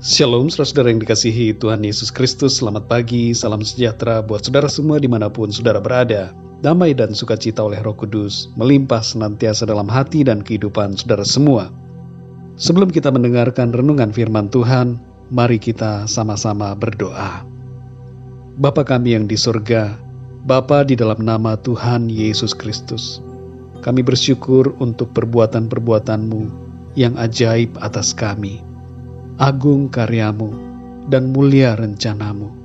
Shalom saudara yang dikasihi Tuhan Yesus Kristus. Selamat pagi, salam sejahtera buat saudara semua dimanapun saudara berada. Damai dan sukacita oleh Roh Kudus melimpah senantiasa dalam hati dan kehidupan saudara semua. Sebelum kita mendengarkan renungan firman Tuhan, mari kita sama-sama berdoa. Bapa kami yang di surga, Bapa di dalam nama Tuhan Yesus Kristus, kami bersyukur untuk perbuatan-perbuatan-Mu yang ajaib atas kami. Agung karya-Mu dan mulia rencana-Mu.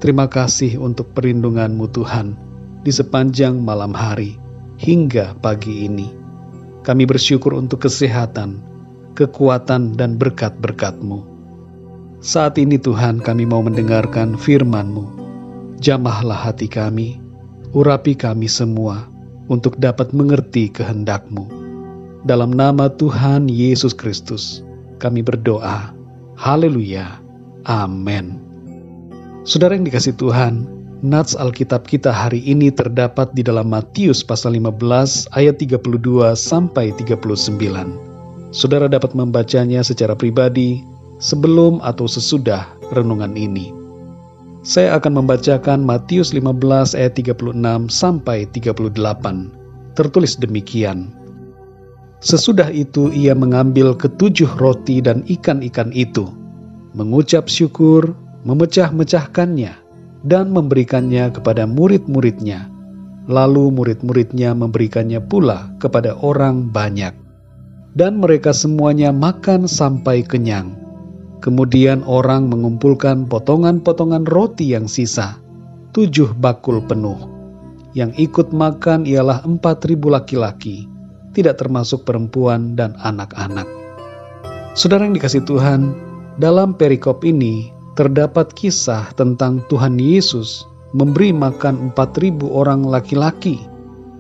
Terima kasih untuk perlindungan-Mu Tuhan di sepanjang malam hari hingga pagi ini. Kami bersyukur untuk kesehatan, kekuatan dan berkat-berkat-Mu. Saat ini Tuhan kami mau mendengarkan firman-Mu. Jamahlah hati kami, urapi kami semua untuk dapat mengerti kehendak-Mu. Dalam nama Tuhan Yesus Kristus kami berdoa, haleluya, amin. Saudara yang dikasihi Tuhan, nats Alkitab kita hari ini terdapat di dalam Matius pasal 15 ayat 32 sampai 39. Saudara dapat membacanya secara pribadi sebelum atau sesudah renungan ini. Saya akan membacakan Matius 15 ayat 36 sampai 38. Tertulis demikian. Sesudah itu ia mengambil ketujuh roti dan ikan-ikan itu, mengucap syukur, memecah-mecahkannya, dan memberikannya kepada murid-muridnya. Lalu murid-muridnya memberikannya pula kepada orang banyak. Dan mereka semuanya makan sampai kenyang. Kemudian orang mengumpulkan potongan-potongan roti yang sisa, 7 bakul penuh. Yang ikut makan ialah 4.000 laki-laki, tidak termasuk perempuan dan anak-anak. Saudara yang dikasihi Tuhan, dalam perikop ini terdapat kisah tentang Tuhan Yesus memberi makan 4.000 orang laki-laki,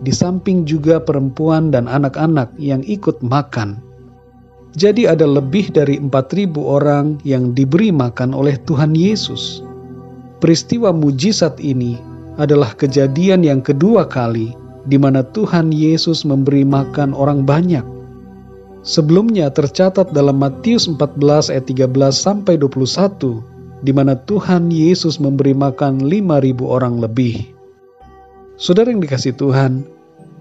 di samping juga perempuan dan anak-anak yang ikut makan. Jadi ada lebih dari 4.000 orang yang diberi makan oleh Tuhan Yesus. Peristiwa mujizat ini adalah kejadian yang kedua kali di mana Tuhan Yesus memberi makan orang banyak. Sebelumnya tercatat dalam Matius 14 ayat 13 sampai 21, di mana Tuhan Yesus memberi makan 5.000 orang lebih. Saudara yang dikasihi Tuhan,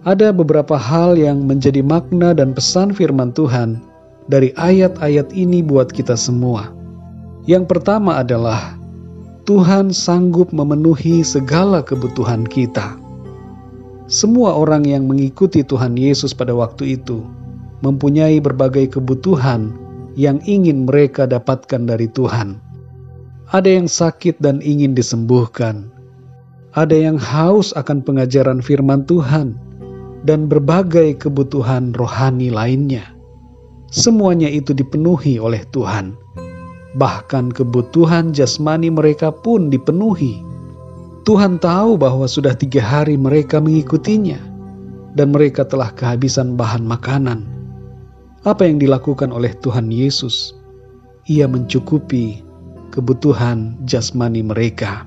ada beberapa hal yang menjadi makna dan pesan firman Tuhan dari ayat-ayat ini buat kita semua. Yang pertama adalah Tuhan sanggup memenuhi segala kebutuhan kita. Semua orang yang mengikuti Tuhan Yesus pada waktu itu mempunyai berbagai kebutuhan yang ingin mereka dapatkan dari Tuhan. Ada yang sakit dan ingin disembuhkan. Ada yang haus akan pengajaran firman Tuhan dan berbagai kebutuhan rohani lainnya. Semuanya itu dipenuhi oleh Tuhan. Bahkan kebutuhan jasmani mereka pun dipenuhi. Tuhan tahu bahwa sudah 3 hari mereka mengikutinya dan mereka telah kehabisan bahan makanan. Apa yang dilakukan oleh Tuhan Yesus? Ia mencukupi kebutuhan jasmani mereka.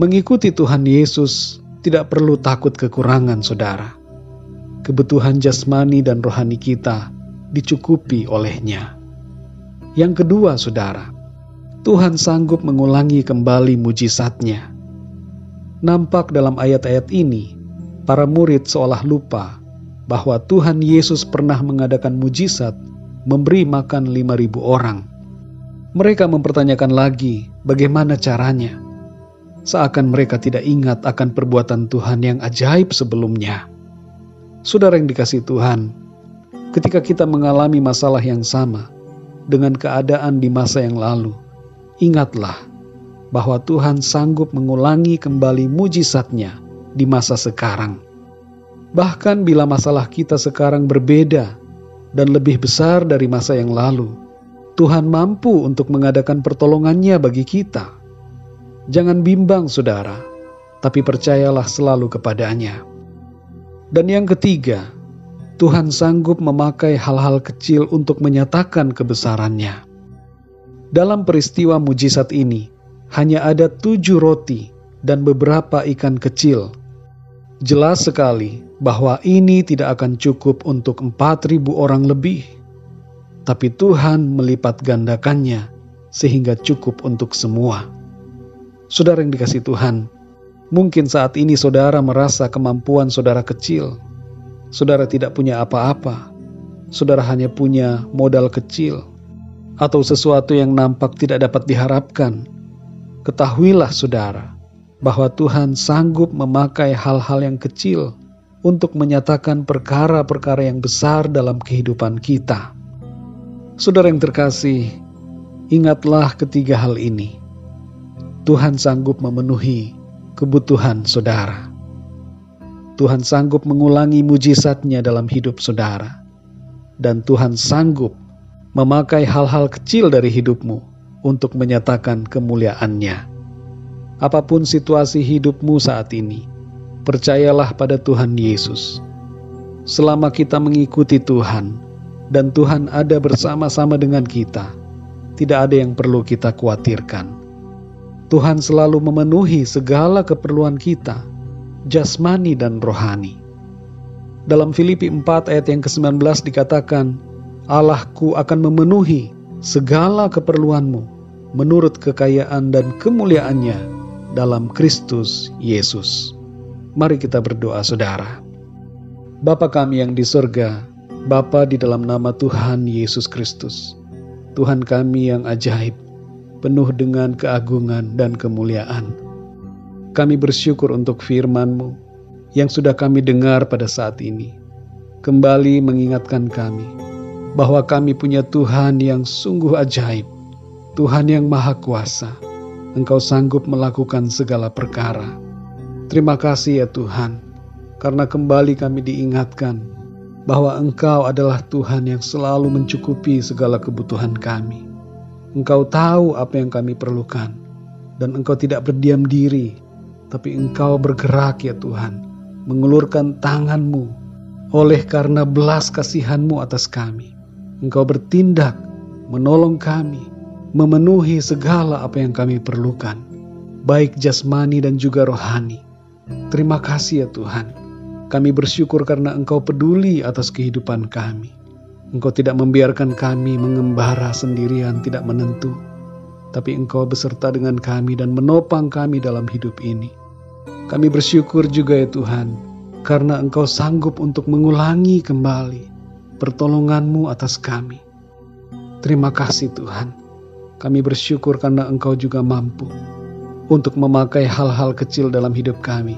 Mengikuti Tuhan Yesus tidak perlu takut kekurangan, saudara. Kebutuhan jasmani dan rohani kita dicukupi olehnya. Yang kedua, saudara, Tuhan sanggup mengulangi kembali mujizatnya. Nampak dalam ayat-ayat ini, para murid seolah lupa bahwa Tuhan Yesus pernah mengadakan mujizat memberi makan 5.000 orang. Mereka mempertanyakan lagi bagaimana caranya. Seakan mereka tidak ingat akan perbuatan Tuhan yang ajaib sebelumnya. Saudara yang dikasihi Tuhan, ketika kita mengalami masalah yang sama dengan keadaan di masa yang lalu, ingatlah bahwa Tuhan sanggup mengulangi kembali mujizatnya di masa sekarang. Bahkan bila masalah kita sekarang berbeda dan lebih besar dari masa yang lalu, Tuhan mampu untuk mengadakan pertolongannya bagi kita. Jangan bimbang, saudara, tapi percayalah selalu kepadanya. Dan yang ketiga, Tuhan sanggup memakai hal-hal kecil untuk menyatakan kebesarannya. Dalam peristiwa mujizat ini, hanya ada 7 roti dan beberapa ikan kecil. Jelas sekali bahwa ini tidak akan cukup untuk 4.000 orang lebih. Tapi Tuhan melipat gandakannya sehingga cukup untuk semua. Saudara yang dikasihi Tuhan, mungkin saat ini saudara merasa kemampuan saudara kecil. Saudara tidak punya apa-apa. Saudara hanya punya modal kecil atau sesuatu yang nampak tidak dapat diharapkan. Ketahuilah saudara, bahwa Tuhan sanggup memakai hal-hal yang kecil untuk menyatakan perkara-perkara yang besar dalam kehidupan kita. Saudara yang terkasih, ingatlah ketiga hal ini. Tuhan sanggup memenuhi kebutuhan saudara. Tuhan sanggup mengulangi mujizat-Nya dalam hidup saudara. Dan Tuhan sanggup memakai hal-hal kecil dari hidupmu untuk menyatakan kemuliaan-Nya. Apapun situasi hidupmu saat ini, percayalah pada Tuhan Yesus. Selama kita mengikuti Tuhan, dan Tuhan ada bersama-sama dengan kita, tidak ada yang perlu kita khawatirkan. Tuhan selalu memenuhi segala keperluan kita, jasmani dan rohani. Dalam Filipi 4 ayat yang ke-19 dikatakan, Allahku akan memenuhi segala keperluanmu menurut kekayaan dan kemuliaan-Nya dalam Kristus Yesus. Mari kita berdoa saudara. Bapa kami yang di surga, Bapa di dalam nama Tuhan Yesus Kristus, Tuhan kami yang ajaib, penuh dengan keagungan dan kemuliaan. Kami bersyukur untuk firman-Mu yang sudah kami dengar pada saat ini. Kembali mengingatkan kami bahwa kami punya Tuhan yang sungguh ajaib, Tuhan yang maha kuasa. Engkau sanggup melakukan segala perkara. Terima kasih ya Tuhan, karena kembali kami diingatkan bahwa Engkau adalah Tuhan yang selalu mencukupi segala kebutuhan kami. Engkau tahu apa yang kami perlukan, dan Engkau tidak berdiam diri, tapi Engkau bergerak ya Tuhan, mengulurkan tangan-Mu oleh karena belas kasihan-Mu atas kami. Engkau bertindak, menolong kami, memenuhi segala apa yang kami perlukan, baik jasmani dan juga rohani. Terima kasih ya Tuhan. Kami bersyukur karena Engkau peduli atas kehidupan kami. Engkau tidak membiarkan kami mengembara sendirian tidak menentu, tapi Engkau beserta dengan kami dan menopang kami dalam hidup ini. Kami bersyukur juga ya Tuhan, karena Engkau sanggup untuk mengulangi kembali pertolongan-Mu atas kami. Terima kasih Tuhan. Kami bersyukur karena Engkau juga mampu untuk memakai hal-hal kecil dalam hidup kami,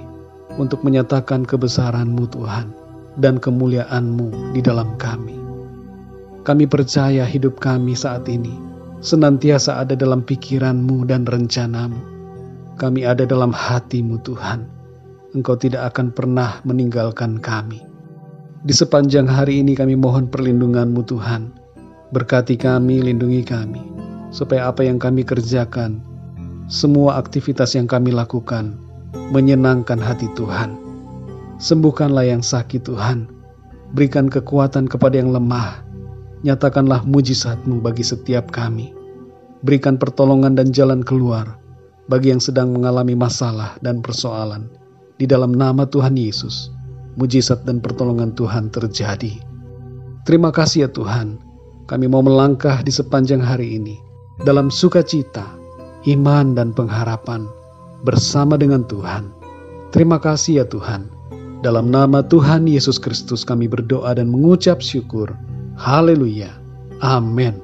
untuk menyatakan kebesaran-Mu Tuhan, dan kemuliaan-Mu di dalam kami. Kami percaya hidup kami saat ini senantiasa ada dalam pikiran-Mu dan rencana-Mu. Kami ada dalam hati-Mu Tuhan. Engkau tidak akan pernah meninggalkan kami. Di sepanjang hari ini kami mohon perlindungan-Mu Tuhan. Berkati kami, lindungi kami, supaya apa yang kami kerjakan, semua aktivitas yang kami lakukan, menyenangkan hati Tuhan. Sembuhkanlah yang sakit Tuhan. Berikan kekuatan kepada yang lemah. Nyatakanlah mujizat-Mu bagi setiap kami. Berikan pertolongan dan jalan keluar bagi yang sedang mengalami masalah dan persoalan. Di dalam nama Tuhan Yesus, mujizat dan pertolongan Tuhan terjadi. Terima kasih ya Tuhan. Kami mau melangkah di sepanjang hari ini dalam sukacita, iman dan pengharapan bersama dengan Tuhan. Terima kasih ya Tuhan. Dalam nama Tuhan Yesus Kristus kami berdoa dan mengucap syukur. Haleluya. Amin.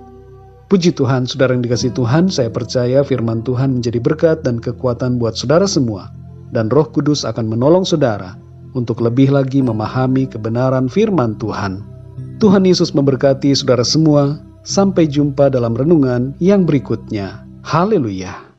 Puji Tuhan, saudara yang dikasihi Tuhan, saya percaya firman Tuhan menjadi berkat dan kekuatan buat saudara semua. Dan Roh Kudus akan menolong saudara untuk lebih lagi memahami kebenaran firman Tuhan. Tuhan Yesus memberkati saudara semua. Sampai jumpa dalam renungan yang berikutnya. Haleluya.